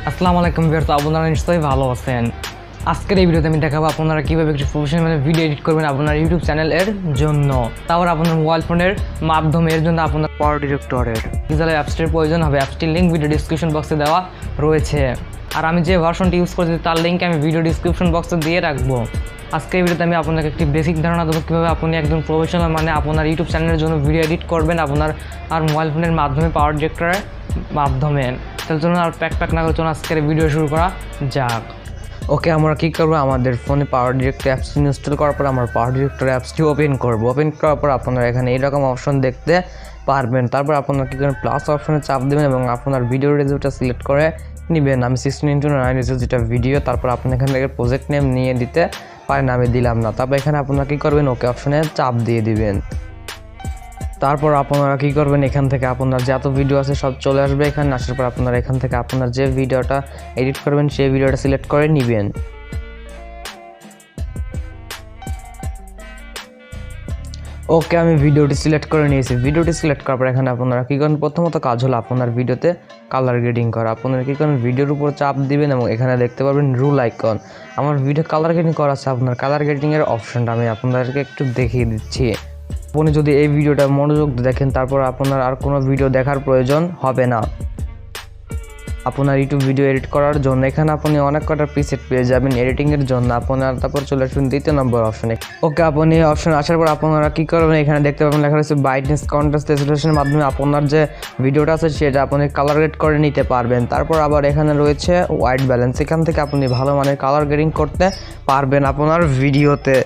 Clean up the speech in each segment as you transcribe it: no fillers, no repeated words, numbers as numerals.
আসসালামু আলাইকুম ভিউয়ার্স, আপনারা নিশ্চয়ই ভালো আছেন। আজকের এই ভিডিওতে আমি দেখাবো আপনারা কীভাবে একটি প্রফেশনাল ভিডিও এডিট করবেন আপনার ইউটিউব চ্যানেলের জন্য, তারপর আপনার মোবাইল ফোনের মাধ্যমে। এর জন্য আপনার পাওয়ার ডিরেক্টরের ডিজিটাল অ্যাপসটির প্রয়োজন হবে। অ্যাপসটির লিঙ্ক ভিডিও ডিসক্রিপশন বক্সে দেওয়া রয়েছে, আর আমি যে ভার্সনটি ইউজ করছি তার লিঙ্ক আমি ভিডিও ডিসক্রিপশন বক্সে দিয়ে রাখবো। আজকের এই ভিডিওতে আমি আপনাকে একটি বেসিক ধারণা দেবো কীভাবে আপনি একজন প্রফেশনাল আপনার ইউটিউব চ্যানেলের জন্য ভিডিও এডিট করবেন আপনার আর মোবাইল ফোনের মাধ্যমে, পাওয়ার ডিরেক্টরের মাধ্যমে। তার জন্য আর প্যাক না করে চলুন আজকের ভিডিও শুরু করা যাক। ওকে, আমরা কী করবো, আমাদের ফোনে পাওয়ার ডিরেক্টর অ্যাপসটি ইনস্টল করার পর আমরা পাওয়ার ডিরেক্টর অ্যাপসটি ওপেন করবো। ওপেন করার পর আপনারা এখানে এইরকম অপশন দেখতে পারবেন। তারপর আপনারা কী করেন, প্লাস অপশনে চাপ দেবেন এবং আপনার ভিডিও রেজিউটা সিলেক্ট করে নেবেন। আমি 16:9 যেটা ভিডিও। তারপর আপনি এখান থেকে প্রজেক্ট নেম নিয়ে দিতে পারেন, আমি দিলাম না। তারপর এখানে আপনারা কী করবেন, ওকে অপশনে চাপ দিয়ে দিবেন। তারপর আপনারা কী করবেন, এখান থেকে আপনার যত ভিডিও আছে সব চলে আসবে। এখানে আসার পর আপনারা এখান থেকে আপনার যে ভিডিওটা এডিট করবেন সেই ভিডিওটা সিলেক্ট করে নেবেন। ওকে, আমি ভিডিওটি সিলেক্ট করে নিয়েছি। ভিডিওটি সিলেক্ট করার পর এখানে আপনারা কী করেন, প্রথমত কাজ হলো আপনার ভিডিওতে কালার গ্রেডিং করা। আপনারা কী করেন, ভিডিওর উপর চাপ দিবেন এবং এখানে দেখতে পারবেন রুল আইকন। আমার ভিডিও কালার গ্রেডিং করা আছে, আপনার কালার গ্রেডিংয়ের অপশনটা আমি আপনাদেরকে একটু দেখিয়ে দিচ্ছি। আপনি যদি এই ভিডিওটা মনোযোগ দিয়ে দেখেন, তারপর আপনার আর কোনো ভিডিও দেখার প্রয়োজন হবে না। আপনার ইউটিউব ভিডিও এডিট করার জন্য এখানে আপনি অনেক কটা প্রিসেট পেয়ে যাবেন এডিটিংয়ের জন্য। আপনার তারপর চলে আসবেন 2 নম্বর অপশনে। ওকে, আপনি এই অপশনে আসার পর আপনারা কী করবেন, এখানে দেখতে পাবেন লেখা রয়েছে ব্রাইটনেস, কন্ট্রাস্ট, স্যাচুরেশনের মাধ্যমে আপনার যে ভিডিওটা আছে সেটা আপনি কালার গ্রেড করে নিতে পারবেন। তারপর আবার এখানে রয়েছে হোয়াইট ব্যালেন্স, এখান থেকে আপনি ভালো মানের কালার গ্রেডিং করতে পারবেন আপনার ভিডিওতে।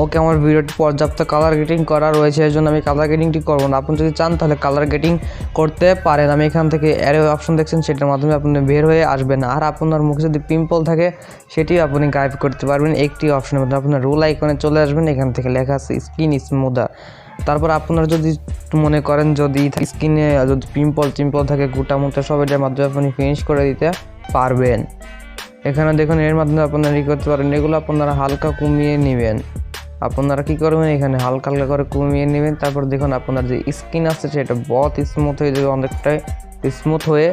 ওকে, আমার ভিডিওটি পর্যাপ্ত কালার গ্রেডিং করা রয়েছে, এর জন্য আমি কালার গ্রেডিংটি করবো না। আপনি যদি চান তাহলে কালার গ্রেডিং করতে পারেন। আমি এখান থেকে অ্যারো অপশন দেখছেন, সেটার মাধ্যমে আপনি বের হয়ে আসবেন। আর আপনার মুখে যদি পিম্পল থাকে সেটিও আপনি গায়েব করতে পারবেন একটি অপশনের মধ্যে। আপনার রুল আইকনে চলে আসবেন, এখান থেকে লেখা আছে স্কিন স্মুদার। তারপর আপনার যদি মনে করেন যদি স্কিনে যদি পিম্পল থাকে গোটা মোটা সব, এটার মাধ্যমে আপনি ফিনিশ করে দিতে পারবেন। এখানে দেখুন, এর মাধ্যমে আপনারা ই করতে পারেন। এগুলো আপনারা হালকা কমিয়ে নেবেন। আপনারা কী করবেন, এখানে হালকা হালকা করে কমিয়ে নেবেন। তারপর দেখুন আপনার যে স্কিন আছে সেটা বহুত স্মুথ হয়ে যাবে, অনেকটাই স্মুথ হয়ে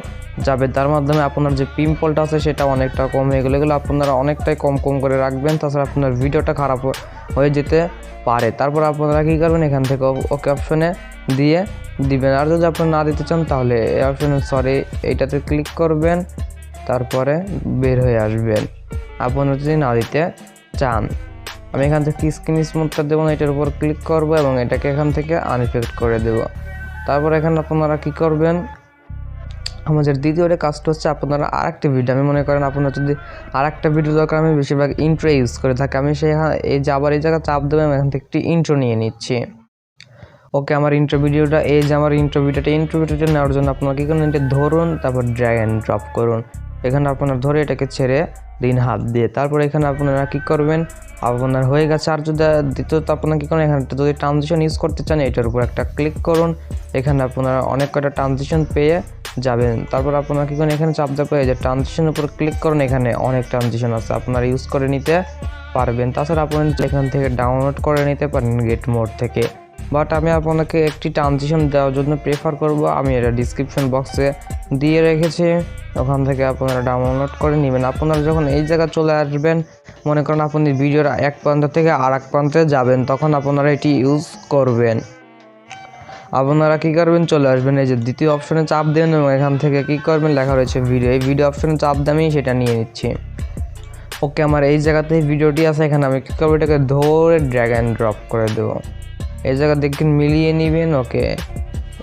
যাবে। তার মাধ্যমে আপনার যে পিম্পলটা আছে সেটা অনেকটা কম হয়ে গেলো। এগুলো আপনারা অনেকটাই কম করে রাখবেন, তাছাড়া আপনার ভিডিওটা খারাপ হয়ে যেতে পারে। তারপর আপনারা কী করবেন, এখান থেকে ওকে অপশনে দিয়ে দিবেন। আর যদি আপনারা না দিতে চান তাহলে এই অপশনে এইটাতে ক্লিক করবেন, তারপরে বের হয়ে আসবেন। আপনারা যদি না দিতে চান, আমি এখান থেকে স্ক্রিন স্মুথটা দেবো না, এটার উপর ক্লিক করব এবং এটাকে এখান থেকে আনইফেক্ট করে দেব। তারপর এখানে আপনারা কী করবেন, আমাদের দ্বিতীয়টা কাজটা হচ্ছে আপনারা আরেকটা ভিডিও, আমি মনে করেন আপনার যদি আরেকটা ভিডিও দরকার, আমি বেশিরভাগ ইন্ট্রো ইউজ করে থাকি। আমি এই যে আবার এই জায়গায় চাপ দেবো, আমি এখান থেকে একটি ইন্ট্রো নিয়ে নিচ্ছি। ওকে, আমার ইন্ট্রো ভিডিওটা এই যে আমার ইন্ট্রো ভিডিওটা নেওয়ার জন্য আপনারা কী করুন, এটা ধরুন, তারপর ড্র্যাগ অ্যান্ড ড্রপ করুন। এখানে আপনারা ধরে এটাকে ছেড়ে দিন হাত দিয়ে। তারপর এখানে আপনারা কী করবেন, আপনার হয়ে গেছে। আর যদি দ্বিতীয়ত আপনারা কী করেন, এখানে যদি ট্রানজিশন ইউজ করতে চান এটার উপর একটা ক্লিক করুন। এখানে আপনারা অনেক কয়টা ট্রানজিশন পেয়ে যাবেন। তারপর আপনারা কী করেন, এখানে চাপ দেওয়ার পরে যে ট্রানজিশনের উপর ক্লিক করুন। এখানে অনেক ট্রানজিশন আছে, আপনারা ইউজ করে নিতে পারবেন। তাছাড়া আপনারা এখান থেকে ডাউনলোড করে নিতে পারেন গেট মোড থেকে। বাট আমি আপনাকে একটি ট্রানজিশন দেওয়ার জন্য প্রেফার করব, আমি এটা ডিসক্রিপশন বক্সে দিয়ে রেখেছি, ওখান থেকে আপনারা ডাউনলোড করে নেবেন। আপনারা যখন এই জায়গায় চলে আসবেন, মনে করেন আপনি ভিডিওর এক প্রান্ত থেকে আর এক প্রান্তে যাবেন, তখন আপনারা এটি ইউজ করবেন। আপনারা কী করবেন, চলে আসবেন, এই যে দ্বিতীয় অপশনে চাপ দেবেন এবং এখান থেকে কী করবেন, লেখা রয়েছে ভিডিও। এই ভিডিও অপশনে চাপ দিয়ে আমি সেটা নিয়ে নিচ্ছি। ওকে, আমার এই জায়গাতে ভিডিওটি আছে, এখানে আমি কী করবো, এটাকে ধরে ড্র্যাগ অ্যান্ড ড্রপ করে দেবো। এই জায়গা দেখেন মিলিয়ে নেবেন। ওকে,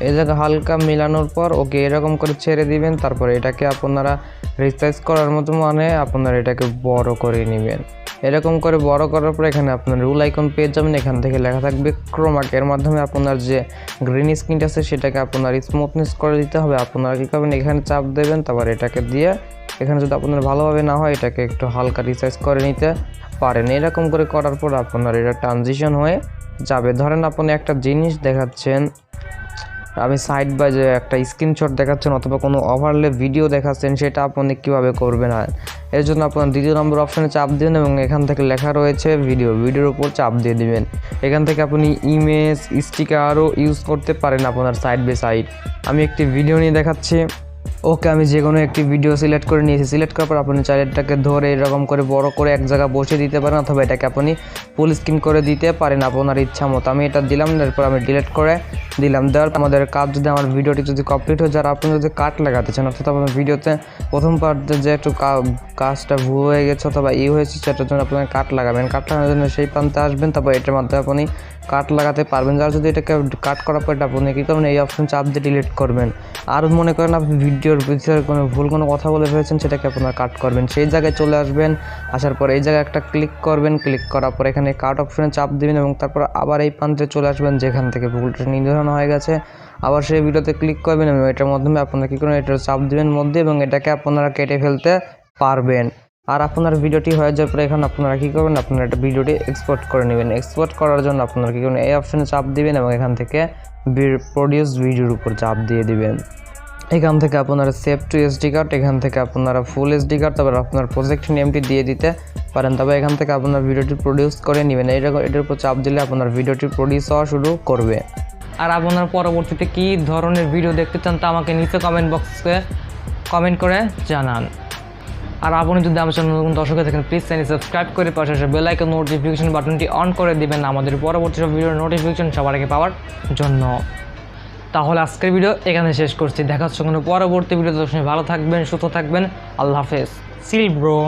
এই জায়গা হালকা মেলানোর পর ওকে এরকম করে ছেড়ে দিবেন। তারপরে এটাকে আপনারা রিসাইজ করার মতো আপনারা এটাকে বড় করে নেবেন। এরকম করে বড় করার পর এখানে আপনার রুল আইকন পেয়ে যাবেন। এখান থেকে লেখা থাকবে ক্রোমাক, এর মাধ্যমে আপনার যে গ্রিন স্ক্রিনটা আছে সেটাকে আপনার স্মুথনেস করে দিতে হবে। আপনারা কী করবেন, এখানে চাপ দেবেন, তারপর এটাকে দিয়ে এখানে যদি আপনার ভালোভাবে না হয় এটাকে একটু হালকা রিসাইজ করে নিতে পারেন। এরকম করে করার পর আপনার এটা ট্রানজিশন হয়ে যাবে। ধরেন আপনি একটা জিনিস দেখাচ্ছেন, আমি সাইড বাই যে একটা স্ক্রিনশট দেখাচ্ছেন অথবা কোনো ওভারলে ভিডিও দেখাচ্ছেন, সেটা আপনি কীভাবে করবেন। এর জন্য আপনার 2 নম্বর অপশানে চাপ দিন এবং এখান থেকে লেখা রয়েছে ভিডিওর উপর চাপ দিয়ে দিবেন। এখান থেকে আপনি ইমেজ, স্টিকারও ইউজ করতে পারেন আপনার সাইড বাই সাইড। আমি একটি ভিডিও নিয়ে দেখাচ্ছি। ওকে, আমি যে কোনো একটি ভিডিও সিলেক্ট করে নিয়েছি। সিলেক্ট করার পর আপনি চাইলে এটাকে ধরে এরকম করে বড় করে এক জায়গায় বসিয়ে দিতে পারেন, অথবা এটাকে আপনি ফুল স্ক্রিন করে দিতে পারেন আপনার ইচ্ছা মতো। আমি এটা দিলাম, এরপর আমি ডিলিট করে দিলাম। দেওয়ার আমাদের কাজ যদি আমার ভিডিওটি যদি কমপ্লিট হয়ে যায়, আপনি যদি কাট লাগাতে চান, অর্থাৎ আপনার ভিডিওতে প্রথম পার্টে যে একটু কাজটা ভুল হয়ে গেছে অথবা হয়েছে, সেটার জন্য আপনাকে কাট লাগাবেন। কাট লাগানোর জন্য সেই প্রান্তে আসবেন, তারপর এটার মাধ্যমে আপনি কাট লাগাতে পারবেন। যারা যদি এটাকে কাট করার পর এটা আপনি কী করবেন, এই অপশন চাপ দিয়ে ডিলিট করবেন। আর মনে করেন আপনি ভিডিওর ভিতরে কোনো কথা বলে ফেলেছেন, সেটাকে আপনারা কাট করবেন। সেই জায়গায় চলে আসবেন, আসার পর এই জায়গায় একটা ক্লিক করবেন। ক্লিক করার পর এখানে কাট অপশনে চাপ দিবেন এবং তারপর আবার এই প্রান্তে চলে আসবেন যেখান থেকে ভুলটা নির্ধারণ হয়ে গেছে। আবার সেই ভিডিওতে ক্লিক করবেন এবং এটার মাধ্যমে আপনারা কী করেন, এটার চাপ দিবেন মধ্যে এবং এটাকে আপনারা কেটে ফেলতে পারবেন। আর আপনার ভিডিওটি হয়ে যাওয়ার পরে এখানে আপনারা কী করবেন, আপনারা একটা ভিডিওটি এক্সপোর্ট করে নেবেন। এক্সপোর্ট করার জন্য আপনারা কী করবেন, এই অপশনে চাপ দিবেন এবং এখান থেকে প্রডিউস ভিডিওর উপর চাপ দিয়ে দিবেন। এখান থেকে আপনারা সেভ টু এসডি কার্ড, এখান থেকে আপনারা ফুল এসডি কার্ড, তারপর আপনার প্রজেক্ট নেমটি দিয়ে দিতে পারেন। তবে এখান থেকে আপনার ভিডিওটি প্রডিউস করে নেবেন। এটার উপর চাপ দিলে আপনার ভিডিওটি প্রডিউস হওয়া শুরু করবে। আর আপনার পরবর্তীতে কী ধরনের ভিডিও দেখতে চান তা আমাকে নিচে কমেন্ট বক্সে কমেন্ট করে জানান। আর আপনি যদি আমার চ্যানেল নতুন দর্শক থাকেন, প্লিজ চ্যানেল সাবস্ক্রাইব করে পাশে বেল আইকন নোটিফিকেশন বাটনটি অন করে দিবেন আমাদের পরবর্তী সব ভিডিওর নোটিফিকেশন সবার আগে পাওয়ার জন্য। তাহলে আজকের ভিডিও এখানে শেষ করছি। দেখা হচ্ছে কোনো পরবর্তী ভিডিও। ভালো থাকবেন, সুস্থ থাকবেন। আল্লাহ হাফেজ। Seal bro.